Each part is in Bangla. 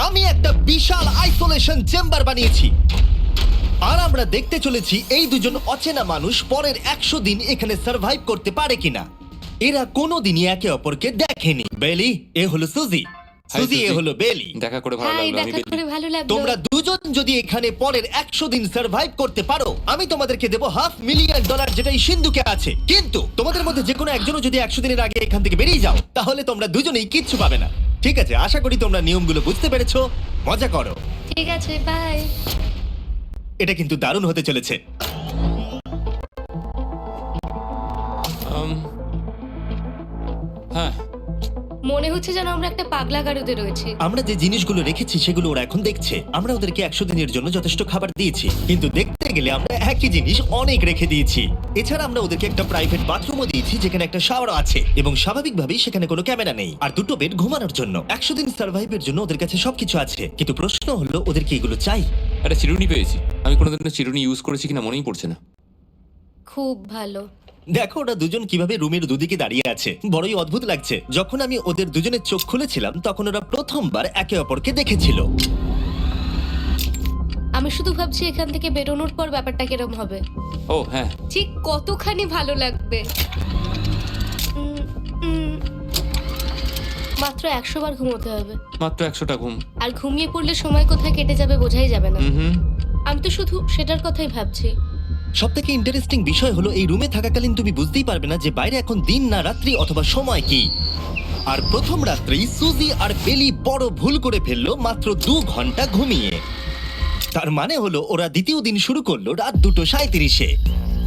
আমি একটা বিশাল আইসোলেশন চেম্বার বানিয়েছি আর আমরা দেখতে চলেছি এই দুজন অচেনা মানুষ পরের 100 দিন এখানে সার্ভাইভ করতে পারে কিনা। এরা কোনোদিনই একে অপরকে দেখেনি। বেলি, এ হলো সুজি, সুজি এ হলো বেলি। দেখা করে ভালো হাই, লাগলো। আমি দেখা বেলি। করে ভালো লাগলো। তোমরা দুজন যদি এখানে পরের 100 দিন সার্ভাইভ করতে পারো, আমি তোমাদেরকে দেবো $500,000, যেটা এই সিন্ধুকে আছে। কিন্তু তোমাদের মধ্যে যে কোনো একজনও যদি 100 দিনের আগে এখান থেকে বেরিয়ে যাও, তাহলে তোমরা দুজনেই কিচ্ছু পাবে না। ঠিক আছে, আশা করি তোমরা নিয়মগুলো বুঝতে পেরেছো। মজা করো। ঠিক আছে, বাই। এটা কিন্তু দারুণ হতে চলেছে। হ্যাঁ, মনে হচ্ছে যেন আমরা একটা পাগলা গারদে রয়েছি। আমরা যে জিনিসগুলো রেখেছি সেগুলো ওরা এখন দেখছে। আমরা ওদেরকে 100 দিনের জন্য যথেষ্ট খাবার দিয়েছি, কিন্তু দেখতে গেলে আমরা একই জিনিস অনেক রেখে দিয়েছি। এছাড়া আমরা ওদেরকে একটা প্রাইভেট বাথরুমও দিয়েছি, যেখানে একটা শাওয়ার আছে এবং স্বাভাবিকভাবেই সেখানে কোনো ক্যামেরা নেই, আর দুটো বেড ঘুমানোর জন্য। 100 দিন সার্ভাইভের জন্য ওদের কাছে সবকিছু আছে, কিন্তু প্রশ্ন হলো ওদের কি এগুলো চাই? একটা চিরুনি পেয়েছি। আমি কোনোদিনও চিরুনি ইউজ করেছি কিনা মনেই পড়ছে না। খুব ভালো। দেখো ওরা দুজন কিভাবে রুমের দুদিকে দাঁড়িয়ে আছে, বড়ই অদ্ভুত লাগছে। যখন আমি ওদের দুজনের চোখ খুলেছিলাম তখন ওরা প্রথমবার একে অপরকে দেখেছিল। আমি শুধু ভাবছি এখান থেকে বেরোনোর পর ব্যাপারটা কিরম হবে। ও হ্যাঁ, ঠিক কতখানি ভালো লাগবে। উম, উম, মাত্র 100 বার ঘুমোতে হবে, মাত্র 100টা ঘুম। আর ঘুমিয়ে পড়লে সময় কোথায় কেটে যাবে বোঝাই যাবে না। হুম। আমি তো শুধু সেটার কথাই ভাবছি। সব থেকে ইন্টারেস্টিং বিষয় হলো এই রুমে থাকাকালীন তুমি বুঝতেই পারবে না যে বাইরে এখন দিন না রাত্রি অথবা সময় কি। আর প্রথম রাত্রেই সুজি আর বেলি বড় ভুল করে ফেললো মাত্র 2 ঘন্টা ঘুমিয়ে। তার মানে হলো ওরা দ্বিতীয় দিন শুরু করলো রাত 2:37-এ।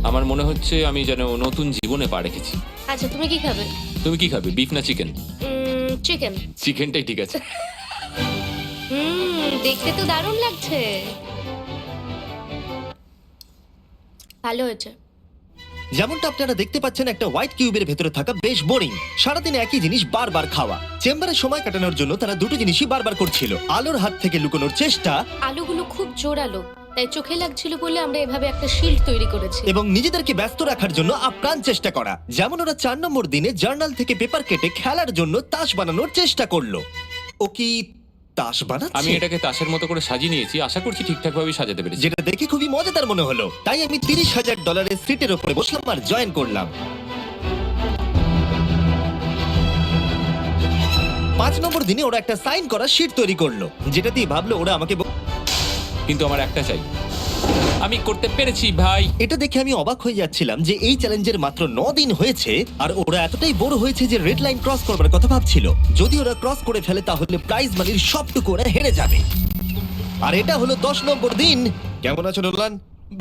আমার মনে হচ্ছে আমি যেন নতুন জীবনে পা রেখেছি। আচ্ছা, তুমি কি খাবে? তুমি কি খাবে, বিফ না চিকেন? চিকেন। চিকেনটাই ঠিক আছে। দেখতে তো দারুণ লাগছে। ভালো হয়েছে। যেমনটা আপনারা দেখতে পাচ্ছেন, একটা হোয়াইট কিউবের ভেতরে থাকা বেশ বোরিং। সারাদিন একই জিনিস বারবার খাওয়া। চেম্বারে সময় কাটানোর জন্য তারা দুটো জিনিসই বারবার করছিল: আলোর হাত থেকে লুকোনোর চেষ্টা আলুগুলো খুব জোরালো, তাই চোখে লাগছিল বলে আমরা এভাবে একটা শিল্ড তৈরি করেছি। এবং নিজেদেরকে ব্যস্ত রাখার জন্য আপ্রাণ চেষ্টা করা। যেমন ওরা 4 নম্বর দিনে জার্নাল থেকে পেপার কেটে খেলার জন্য তাস বানানোর চেষ্টা করলো। ও কি তাস বানাচ্ছে? আমি এটাকে তাসের মতো করে সাজিয়ে নিয়েছি, আশা করছি ঠিকঠাক ভাবে সাজাতে পেরেছি। যেটা দেখে খুবই মজাদার মনে হলো, তাই আমি $30,000 সিটের উপরে বসলাম আর জয়েন করলাম। 5 নম্বর দিনে ওরা একটা সাইন করা শীট তৈরি করলো, যেটা দিয়ে ভাবলো ওরা আমাকে কিন্তু আমার একটা চাই। আমি করতে পেরেছি ভাই। এটা দেখে আমি অবাক হয়ে যাচ্ছিলাম যে এই চ্যালেঞ্জের মাত্র 9 দিন হয়েছে আর ওরা এতটাই বোর হয়েছে যে রেড লাইন ক্রস করবার কথা ভাবছিল। যদি ওরা ক্রস করে ফেলে তাহলে প্রাইজ মানির সবটুকু ওরা হেরে যাবে। আর এটা হলো 10 নম্বর দিন। কেমন আছো নোলান?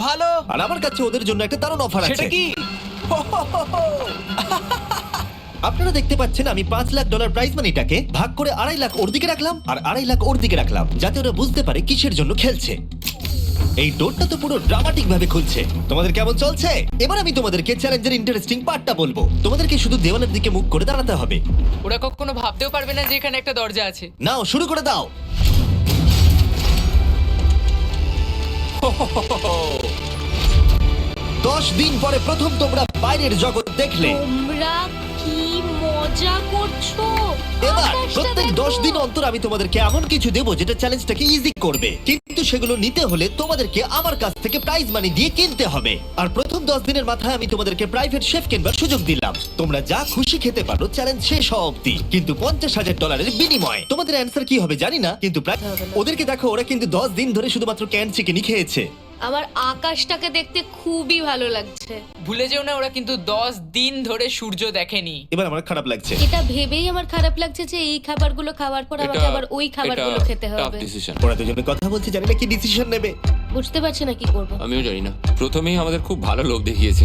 ভালো। আর আমার কাছে ওদের জন্য একটা দারুণ অফার আছে। সেটা কি? আপনারা দেখতে পাচ্ছেন আমি $5 লাখ প্রাইজ মানিটাকে ভাগ করে 2.5 লাখ ওর দিকে রাখলাম আর 2.5 লাখ ওর দিকে রাখলাম, যাতে ওরা বুঝতে পারে কিসের জন্য খেলছে। এই ডোরটা তো পুরো ড্রামাটিক ভাবে খুলছে। তোমাদের কেমন চলছে? এবার আমি তোমাদেরকে চ্যালেঞ্জের ইন্টারেস্টিং পার্টটা বলবো। তোমাদেরকে শুধু দেওয়ালের দিকে মুখ করে দাঁড়াতে হবে। ওরা কখনো ভাবতেও পারবে না যে এখানে একটা দরজা আছে। নাও শুরু করে দাও। দশ দিন পরে প্রথম তোমরা বাইরের জগৎ দেখলে। তোমরা কি মজা করছো? এবার আকাশটা প্রত্যেক দেখো। 10 দিন অন্তর আমি তোমাদেরকে এমন কিছু দেবো যেটা চ্যালেঞ্জটাকে ইজি করবে, কিন্তু সেগুলো নিতে হলে তোমাদেরকে আমার কাছ থেকে প্রাইজ মানি দিয়ে কিনতে হবে। আর প্রথম 10 দিনের মাথায় আমি তোমাদেরকে প্রাইভেট শেফ কিনবার সুযোগ দিলাম। তোমরা যা খুশি খেতে পারো চ্যালেঞ্জ শেষ হওয়া অব্দি, কিন্তু $50,000 বিনিময়ে। তোমাদের অ্যান্সার কি হবে জানি না, কিন্তু ওদেরকে দেখো, ওরা কিন্তু 10 দিন ধরে শুধুমাত্র ক্যান চিকেনই খেয়েছে। আমার আকাশটাকে দেখতে খুবই ভালো লাগছে। ভুলে যেও না ওরা কিন্তু 10 দিন ধরে সূর্য দেখেনি। এবার আমার খারাপ লাগছে। এটা ভেবেই আমার খারাপ লাগছে যে এই খাবারগুলো খাওয়ার পর আমাকে আবার ওই খাবারগুলো খেতে টাফ হবে। ডিসিশন। ওরা দুজনে কথা বলছে, জানি না কি ডিসিশন নেবে। বুঝতে পারছি না কি করব। আমিও জানি না। প্রথমেই আমাদের খুব ভালো লোক দেখিয়েছে।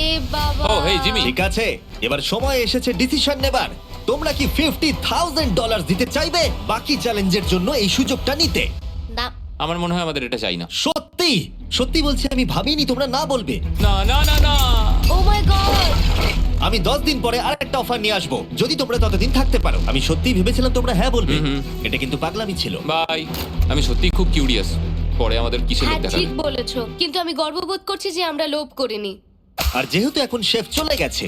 এ বাবা। ও, হেই, জিমি। ঠিক আছে, এবার সময় এসেছে ডিসিশন নেবার। তোমরা কি $50,000 দিতে চাইবে বাকি চ্যালেঞ্জের জন্য এই সুযোগটা নিতে? না। আমার মনে হয় আমাদের এটা চাই না। সত্যি সত্যি বলছি, আমি ভাবিনি তোমরা না বলবে। না না না না। ও মাই গড। আমি 10 দিন পরে আরেকটা অফার নিয়ে আসবো, যদি তোমরা ততদিন থাকতে পারো। আমি সত্যি ভেবেছিলাম তোমরা হ্যাঁ বলবে। এটা কিন্তু পাগলামি ছিল। বাই। আমি সত্যিই খুব কিউরিয়াস, পরে আমাদের কিসের লোভ হ্যাঁ, দেখাবে। ঠিক বলেছো, কিন্তু আমি গর্ববোধ করছি যে আমরা লোভ করিনি। আর যেহেতু এখন শেফ চলে গেছে,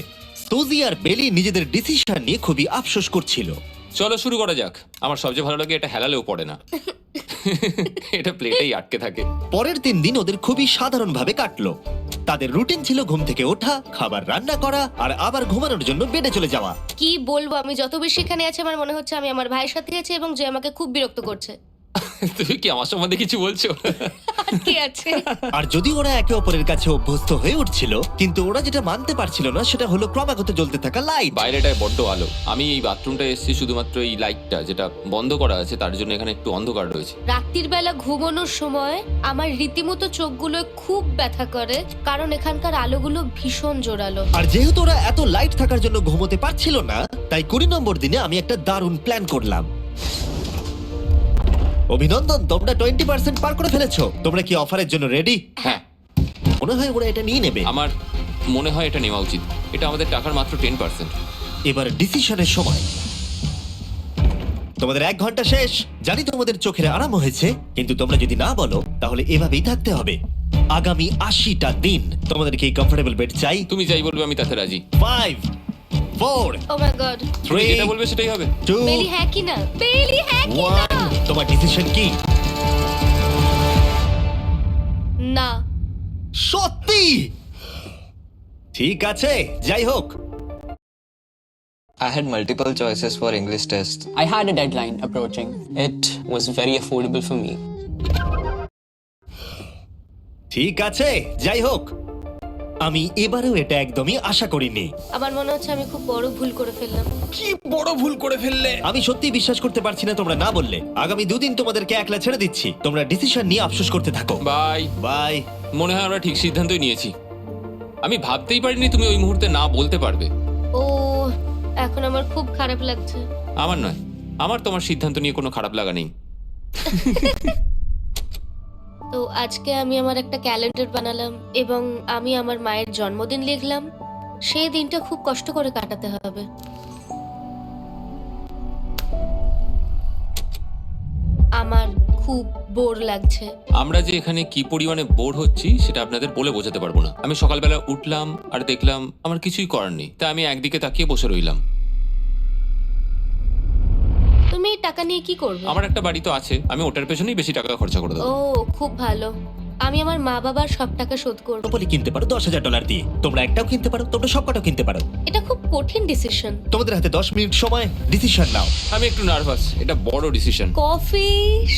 সুজি আর বেলি নিজেদের ডিসিশন নিয়ে খুবই আফসোস করছিল। চলো শুরু করা যাক। আমার সবচেয়ে ভালো লাগে এটা হেলালেও পড়ে না। এটা প্লেটেই আটকে থাকে। পরের 3 দিন ওদের খুবই সাধারণভাবে কাটলো। তাদের রুটিন ছিল ঘুম থেকে ওঠা, খাবার রান্না করা আর আবার ঘুমানোর জন্য বেডে চলে যাওয়া। কি বলবো, আমি যত বেশি এখানে আছি আমার মনে হচ্ছে আমি আমার ভাইয়ের সাথে আছি এবং যে আমাকে খুব বিরক্ত করছে। তুমি কি আমার সম্বন্ধে কিছু বলছো? আর কি আছে? আর যদি ওরা একে অপরের কাছে অভ্যস্ত হয়ে উঠছিল, কিন্তু ওরা যেটা মানতে পারছিল না সেটা হলো ক্রমাগত জ্বলতে থাকা লাইট। বাইরেটায় বড্ড আলো। আমি এই বাথরুমটা এসেছি শুধুমাত্র এই লাইটটা যেটা বন্ধ করা আছে তার জন্য এখানে একটু অন্ধকার রয়েছে। রাত্রির বেলা ঘুমানোর সময় আমার রীতিমতো চোখগুলো খুব ব্যথা করে, কারণ এখানকার আলোগুলো ভীষণ জোরালো। আর যেহেতু ওরা এত লাইট থাকার জন্য ঘুমোতে পারছিল না, তাই 20 নম্বর দিনে আমি একটা দারুণ প্ল্যান করলাম। অভিনন্দন, তোমরা 20% পার করে ফেলেছো। তোমরা কি অফারের জন্য রেডি? হ্যাঁ, মনে হয় ওরা এটা নিয়ে নেবে। আমার মনে হয় এটা নেওয়া উচিত। এটা আমাদের টাকার মাত্র 10%। এবার ডিসিশনের সময়। তোমাদের 1 ঘন্টা শেষ। জানি তোমাদের চোখের আরাম হয়েছে, কিন্তু তোমরা যদি না বলো তাহলে এভাবেই থাকতে হবে আগামী 80টা দিন। তোমাদেরকে এই কমফোর্টেবল বেড চাই। তুমি যাই বলবে আমি তাতে রাজি। 5 4 ও মাই গড, তুমি 3 যেটা বলবে সেটাই হবে। 2 বেলি হ্যাঁ কি না? বেলি হ্যাঁ কি না? 1 তোমার ডিসিশন কি? না। সত্যি? ঠিক আছে, যাই হোক। I had multiple choices for English test. I had a deadline approaching. It was very affordable for me. ঠিক আছে, যাই হোক। আমি এবারেও এটা একদমই আশা করিনি। আমার মনে হচ্ছে আমি খুব বড় ভুল করে ফেললাম। কি বড় ভুল করে ফেললে। আমি সত্যি বিশ্বাস করতে পারছি না তোমরা না বললে। আগামী 2 দিন তোমাদেরকে একলা ছেড়ে দিচ্ছি। তোমরা ডিসিশন নিয়ে আফসোস করতে থাকো। বাই। বাই। মনে হয় আমরা ঠিক সিদ্ধান্তই নিয়েছি। আমি ভাবতেই পারিনি তুমি ওই মুহূর্তে না বলতে পারবে। ও, এখন আমার খুব খারাপ লাগছে। আমার নয়, আমার তোমার সিদ্ধান্ত নিয়ে কোনো খারাপ লাগা নেই। তো আজকে আমি আমার একটা ক্যালেন্ডার বানালাম এবং আমি আমার মায়ের জন্মদিন লিখলাম। সেই দিনটা খুব কষ্ট করে কাটাতে হবে। আমার খুব বোর লাগছে। আমরা যে এখানে কি পরিমাণে বোর হচ্ছি সেটা আপনাদের বলে বোঝাতে পারবো না। আমি সকালবেলা উঠলাম আর দেখলাম আমার কিছুই করার নেই, তাই আমি একদিকে তাকিয়ে বসে রইলাম। তুমি এই টাকা নিয়ে কি করবে? আমার একটা বাড়ি তো আছে, আমি ওটার পেছনেই বেশি টাকা খরচা করে ও, দেবো। খুব ভালো। আমি আমার মা বাবার সব টাকা শোধ করব। মোনোপলি কিনতে পারো $10,000 দিয়ে। তোমরা একটাও কিনতে পারো, তোমরা সবকটাও কিনতে পারো। এটা খুব কঠিন ডিসিশন। তোমাদের হাতে 10 মিনিট সময়, ডিসিশন নাও। আমি একটু নার্ভাস, এটা বড় ডিসিশন। কফি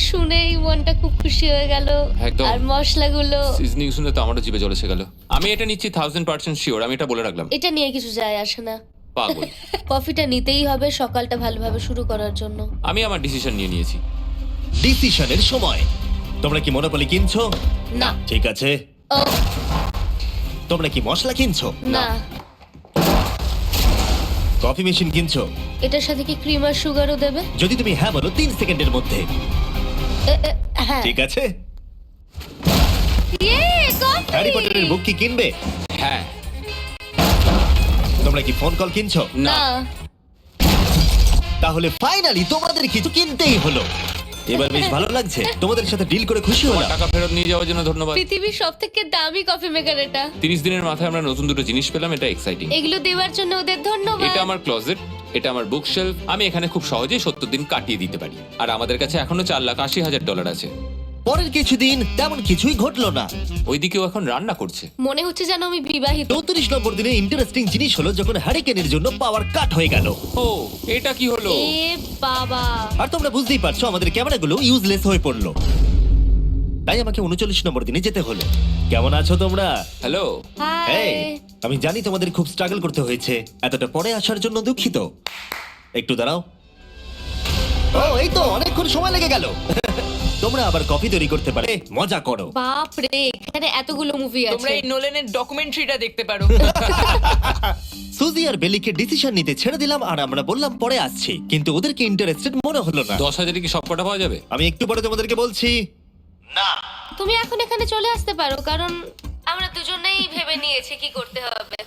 শুনেই মনটা খুব খুশি হয়ে গেল। একদম। আর মশলাগুলো। সিজনিং শুনে তো আমারও জিভে জল এসে গেল। আমি এটা নিচ্ছি 1000% শিওর, আমি এটা বলে রাখলাম। এটা নিয়ে কিছু যায় আসে না। পাগল। কফিটা নিতেই হবে সকালটা ভালোভাবে শুরু করার জন্য। আমি আমার ডিসিশন নিয়ে নিয়েছি। ডিসিশনের সময়। তোমরা কি মনোপলি কিনছো? না। ঠিক আছে। ও তোমরা কি মশলা কিনছো? না। কফি মেশিন কিনছো? এটার সাথে কি ক্রিম আর সুগারও দেবে? যদি তুমি হ্যাঁ বলো 3 সেকেন্ডের মধ্যে। হ্যাঁ। ঠিক আছে। ইয়ে, কফি! হ্যারি পটারের বুক কি কিনবে? হ্যাঁ। তোমরা কি ফোন কল কিনছো? না। তাহলে ফাইনালি তোমাদের কিছু কিনতেই হলো। এবার বেশ ভালো লাগছে। তোমাদের সাথে ডিল করে খুশি তোমার হলাম। টাকা ফেরত নিয়ে যাওয়ার জন্য ধন্যবাদ। পৃথিবীর সবথেকে দামি কফি মেকার এটা। 30 দিনের মাথায় আমরা নতুন দুটো জিনিস পেলাম, এটা এক্সাইটিং। এগুলো দেওয়ার জন্য ওদের ধন্যবাদ। এটা আমার ক্লোজেট, এটা আমার বুক শেলফ। আমি এখানে খুব সহজেই 70 দিন কাটিয়ে দিতে পারি। আর আমাদের কাছে এখনো $4,80,000 আছে। পরের কিছুদিন তেমন কিছুই ঘটলো না। ওইদিকেও এখন রান্না করছে। মনে হচ্ছে যেন আমি বিবাহিত। 34 নম্বর দিনে ইন্টারেস্টিং জিনিস হলো যখন হ্যারিকেনের জন্য পাওয়ার কাট হয়ে গেল। ও, এটা কি হলো? এ বাবা। আর তোমরা বুঝতেই পারছো আমাদের ক্যামেরাগুলো ইউজলেস হয়ে পড়লো। তাই আমাকে 39 নম্বর দিনে যেতে হলো। কেমন আছো তোমরা? হ্যালো। হাই। এই, আমি জানি তোমাদের খুব স্ট্রাগল করতে হয়েছে। এতটা পরে আসার জন্য দুঃখিত। একটু দাঁড়াও। ও, এই তো অনেকক্ষণ সময় লেগে গেল। তোমরা আবার কফি তৈরি করতে পারে, মজা করো। বাপ রে, এখানে এতগুলো মুভি তোমরা আছে। এই নোলেনের ডকুমেন্টারিটা দেখতে পারো। সুজি আর বেলিকে ডিসিশন নিতে ছেড়ে দিলাম আর আমরা বললাম পরে আসছি, কিন্তু ওদেরকে ইন্টারেস্টেড মনে হলো না। 10,000 কি সব কটা পাওয়া যাবে? আমি একটু পরে তোমাদেরকে বলছি। না, তুমি এখন এখানে চলে আসতে পারো, কারণ আমরা দুজনেই ভেবে নিয়েছি কি করতে হবে।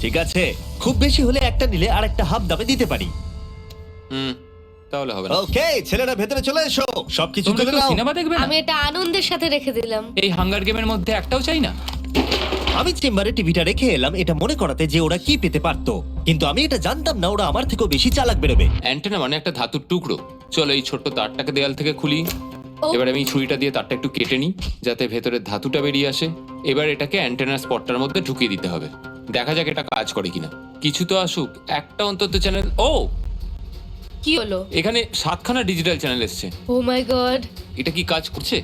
ঠিক আছে, খুব বেশি হলে একটা নিলে আর একটা হাফ দামে দিতে পারি। তাহলে হবে না। ওকে, ছেলেরা ভেতরে চলে এসো। সবকিছু তোমরা তুলে কেউ নাও। সিনেমা দেখবে না? আমি এটা আনন্দের সাথে রেখে দিলাম। এই হাঙ্গার গেমের মধ্যে একটাও চাই না। আমি চেম্বারে টিভিটা রেখে এলাম এটা মনে করাতে যে ওরা কি পেতে পারতো, কিন্তু আমি এটা জানতাম না ওরা আমার থেকেও বেশি চালাক বেরোবে। অ্যান্টেনা মানে একটা ধাতুর টুকরো। চলো এই ছোট্ট তারটাকে দেয়াল থেকে খুলি। ও। এবার আমি ছুরিটা দিয়ে তারটা একটু কেটে নিই যাতে ভেতরের ধাতুটা বেরিয়ে আসে। এবার এটাকে অ্যান্টেনার স্পটটার মধ্যে ঢুকিয়ে দিতে হবে। দেখা যাক এটা কাজ করে কিনা। কিছু তো আসুক, একটা অন্তত চ্যানেল। ও, কি হলো? এখানে 7খানা ডিজিটাল চ্যানেল এসছে। ও মাই গড, এটা কি কাজ করছে?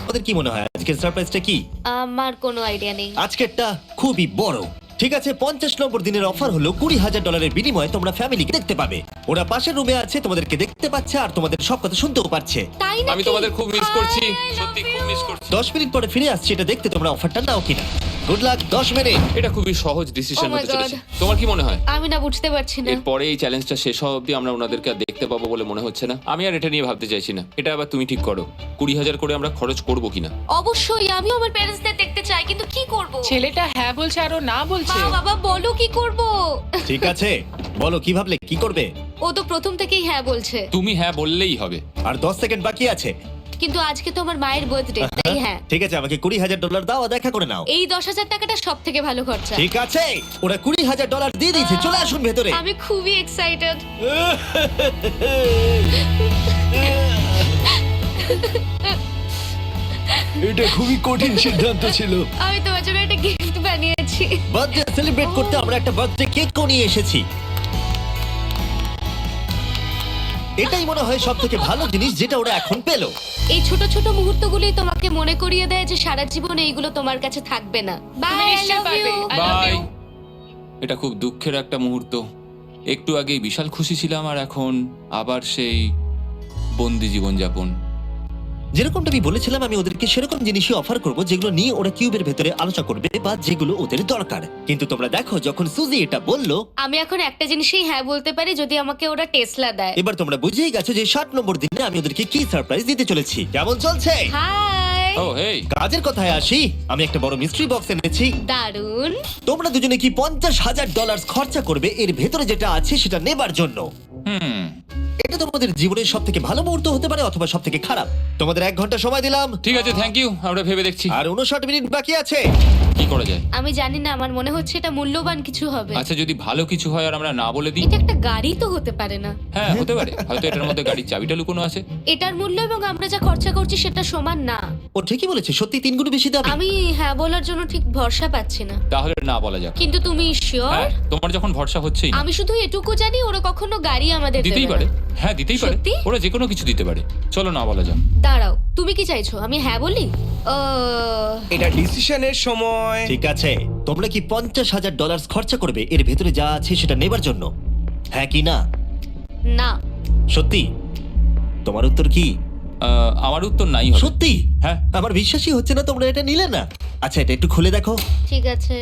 ওদের কি মনে হয় আজকের সারপ্রাইজটা কি? আমার কোনো আইডিয়া নেই। আজকেরটা খুবই বড়। ঠিক আছে, 50 নম্বর দিনের অফার হলো $20,000 বিনিময়ে তোমরা ফ্যামিলিকে দেখতে পাবে। ওরা পাশের রুমে আছে, তোমাদেরকে দেখতে পাচ্ছে আর তোমাদের সব কথা শুনতেও পাচ্ছে। তাই না? আমি তোমাদের খুব মিস করছি, সত্যি খুব মিস করছি। 10 মিনিট পরে ফিরে আসছি এটা দেখতে তোমরা অফারটা নাও কিনা। Good luck 10 minute. এটা খুবই সহজ ডিসিশন Oh my হতে চলেছে। God. তোমার কি মনে হয়? আমি না বুঝতে পারছি না। এরপরে এই চ্যালেঞ্জটা শেষ হওয়া অবধি আমরা ওনাদেরকে আর দেখতে পাবো বলে মনে হচ্ছে না। আমি আর এটা নিয়ে ভাবতে চাইছি না। এটা আবার তুমি ঠিক করো, 20,000 করে আমরা খরচ করবো কিনা। অবশ্যই আমিও আমার প্যারেন্টসদের দেখতে চাই, কিন্তু কি করব? ছেলেটা হ্যাঁ বলছে আর ও না বলছে। মা বাবা বলো কি করব? ঠিক আছে, বলো কি ভাবলে, কি করবে? ও তো প্রথম থেকেই হ্যাঁ বলছে, তুমি হ্যাঁ বললেই হবে। আর 10 সেকেন্ড বাকি আছে। কিন্তু আজকে তো আমার মায়ের বার্থডে, তাই হ্যাঁ। ঠিক আছে, আমাকে $20,000 দাও আর দেখা করে নাও। এই 10,000 টাকাটা সব থেকে ভালো খরচা। ঠিক আছে, ওরা $20,000 দিয়ে দিয়েছে। চলে আসুন ভেতরে। আমি খুবই এক্সাইটেড। এটা খুবই কঠিন সিদ্ধান্ত ছিল। আমি তোমার জন্য একটা গিফট বানিয়েছি। বার্থডে সেলিব্রেট করতে আমরা একটা বার্থডে কেকও নিয়ে এসেছি। এটাই মনে হয় সব থেকে ভালো জিনিস যেটা ওরা এখন পেলো। এই ছোট ছোট মুহূর্তগুলোই তোমাকে মনে করিয়ে দেয় যে সারা জীবন এইগুলো তোমার কাছে থাকবে না। বাই, আই নিশ্চয়ই লাভ পারবে। You. I love bye. you. এটা খুব দুঃখের একটা মুহূর্ত। একটু আগেই বিশাল খুশি ছিলাম আর এখন আবার সেই বন্দি জীবনযাপন। যেরকমটা আমি বলেছিলাম, আমি ওদেরকে সেরকম জিনিসই অফার করব যেগুলো নিয়ে ওরা কিউবের ভেতরে আলোচনা করবে বা যেগুলো ওদের দরকার। কিন্তু তোমরা দেখো, যখন সুজি এটা বললো, আমি এখন একটা জিনিসই হ্যাঁ বলতে পারি, যদি আমাকে ওরা টেসলা দেয়। এবার তোমরা বুঝেই গেছো যে 60 নম্বর দিনে আমি ওদেরকে কি সারপ্রাইজ দিতে চলেছি। কেমন চলছে? হাই। ও হেই, কাজের কথায় আসি, আমি একটা বড় মিস্ট্রি বক্স এনেছি। দারুন। তোমরা দুজনে কি $50,000 খরচা করবে এর ভেতরে যেটা আছে সেটা নেবার জন্য? এটা তোমাদের জীবনের সব থেকে ভালো মুহূর্ত হতে পারে অথবা সব থেকে খারাপ। তোমাদের 1 ঘন্টা সময় দিলাম ঠিক আছে, থ্যাংক ইউ। আমরা ভেবে দেখছি আর 59 মিনিট বাকি আছে। কি করা যায়। আমি জানি না, আমার মনে হচ্ছে এটা মূল্যবান কিছু হবে। আচ্ছা, যদি ভালো কিছু হয় আর আমরা না বলে দিই? এটা একটা গাড়ি তো হতে পারে না। হ্যাঁ, হতে পারে। হয়তো এটার মধ্যে গাড়ির চাবিটা লুকোনো আছে। এটার মূল্য এবং আমরা যা খরচা করছি সেটা সমান না। ও ঠিকই বলেছে, সত্যি 3 গুণ বেশি দাবি। আমি হ্যাঁ বলার জন্য ঠিক ভরসা পাচ্ছি না। তাহলে না বলা যাক। কিন্তু তুমি শিওর? হ্যাঁ, তোমার যখন ভরসা হচ্ছেই না। আমি শুধু এটুকু জানি ওরা কখনো গাড়ি আমাদের দিতেই দেবে পারে। না। হ্যাঁ, দিতেই পারে। সত্যি? ওরা যে কোনো কিছু দিতে পারে। চলো না বলা যাক। দাঁড়াও, তুমি কি চাইছো আমি হ্যাঁ বলি? এটা ডিসিশনের সময়। ঠিক আছে, তোমরা কি $50,000 খরচা করবে এর ভেতরে যা আছে সেটা নেবার জন্য? হ্যাঁ কি না? না। সত্যি? তোমার উত্তর কি? আমার উত্তর নাই হবে। সত্যি? হ্যাঁ। আমার বিশ্বাসই হচ্ছে না তোমরা এটা নিলে না। আচ্ছা, এটা একটু খুলে দেখো। ঠিক আছে।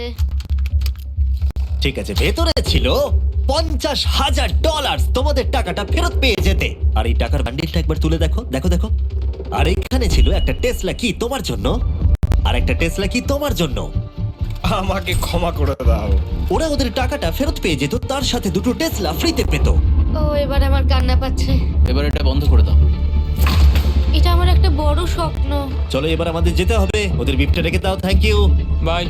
ঠিক আছে, ভেতরে ছিল $50,000। তোমাদের টাকাটা ফেরত পেয়ে যেতে। আর এই টাকার বান্ডিলটা একবার তুলে দেখো, দেখো দেখো। আর এখানে ছিল একটা টেসলা কি তোমার জন্য, আর একটা টেসলা কি তোমার জন্য। আমাকে ক্ষমা করে দাও। ওরা ওদের টাকাটা ফেরত পেয়ে যেত, তার সাথে 2টো টেসলা ফ্রিতে পেত। ও, এবার আমার কান্না পাচ্ছে। এবার এটা বন্ধ করে দাও। এটা আমার একটা বড় স্বপ্ন। চলো এবার আমাদের যেতে হবে। ওদের গিফটটা রেখে দাও। Thank you. বাই।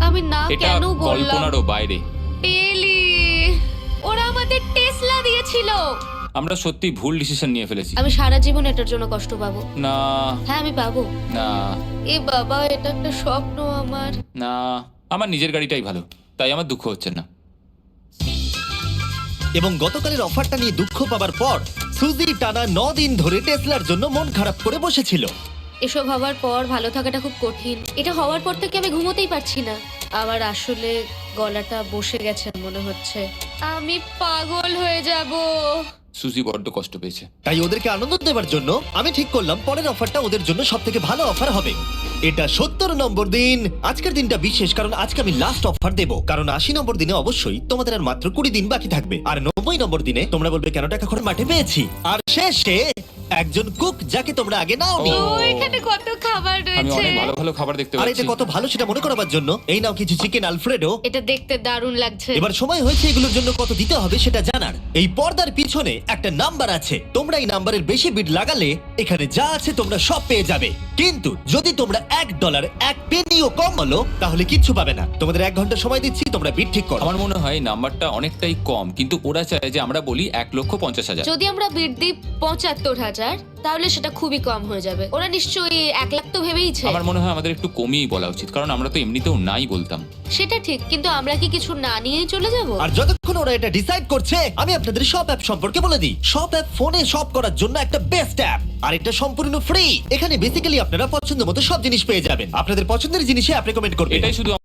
আমি না এটা কেন বললাম? কল্পনারও বাইরে। পেলি, ওরা আমাদের টেসলা দিয়েছিল। আমরা সত্যি ভুল ডিসিশন নিয়ে ফেলেছি। আমি সারা জীবন এটার জন্য কষ্ট পাবো। না হ্যাঁ, আমি পাবো। না এ বাবা, এটা একটা স্বপ্ন আমার। না, আমার নিজের গাড়িটাই ভালো, তাই আমার দুঃখ হচ্ছে না। এবং গতকালের অফারটা নিয়ে দুঃখ পাবার পর সুজি টানা 9 দিন ধরে টেসলার জন্য মন খারাপ করে বসেছিল। এসব হওয়ার পর ভালো থাকাটা খুব কঠিন। এটা হওয়ার পর থেকে আমি ঘুমোতেই পারছি না। আমার আসলে গলাটা বসে গেছে মনে হচ্ছে। আমি পাগল হয়ে যাব। সুজি বড্ড কষ্ট পেয়েছে। তাই ওদেরকে আনন্দ দেওয়ার জন্য আমি ঠিক করলাম পরের অফারটা ওদের জন্য সব থেকে ভালো অফার হবে। এটা 70 নম্বর দিন। আজকের দিনটা বিশেষ কারণ আজকে আমি লাস্ট অফার দেব। কারণ 80 নম্বর দিনে অবশ্যই তোমাদের আর মাত্র 20 দিন বাকি থাকবে। আর 90 নম্বর দিনে তোমরা বলবে কেন টাকা খরচ মাঠে পেয়েছি। আর শেষে একজন কুক যাকে তোমরা আগে নাওনি। ও, এখানে কত খাবার আমি রয়েছে। অনেক ভালো ভালো খাবার দেখতে আর পাচ্ছি। এটা কত ভালো সেটা মনে করাবার জন্য এই নাও কিছু চিকেন আলফ্রেডো। এটা দেখতে দারুণ লাগছে। এবার সময় হয়েছে এগুলোর জন্য কত দিতে হবে সেটা জানার। এই পর্দার পিছনে একটা নাম্বার আছে। তোমরা এই নাম্বারের বেশি বিড লাগালে এখানে যা আছে তোমরা সব পেয়ে যাবে। কিন্তু যদি তোমরা $1 এক পেনিও কম বলো তাহলে কিচ্ছু পাবে না। তোমাদের 1 ঘন্টা সময় দিচ্ছি, তোমরা বিট ঠিক করো। আমার মনে হয় নাম্বারটা অনেকটাই কম, কিন্তু ওরা চায় যে আমরা বলি 1,50,000। যদি আমরা বিট দিই 75,000 তাহলে সেটা খুবই কম হয়ে যাবে। ওরা নিশ্চয়ই 1 লাখ তো ভেবেইছে। আমার মনে হয় আমাদের একটু কমিয়েই বলা উচিত, কারণ আমরা তো এমনিতেও নাই বলতাম। সেটা ঠিক, কিন্তু আমরা কি কিছু না নিয়েই চলে যাব? আর যতক্ষণ ওরা এটা ডিসাইড করছে, আমি আপনাদের শপ অ্যাপ সম্পর্কে বলে দিই। শপ অ্যাপ ফোনে শপ করার জন্য একটা বেস্ট অ্যাপ, আর এটা সম্পূর্ণ ফ্রি। এখানে বেসিক্যালি আপনারা পছন্দ মতো সব জিনিস পেয়ে যাবেন। আপনাদের পছন্দের জিনিসে অ্যাপ রেকমেন্ড করবে। এটাই শুধু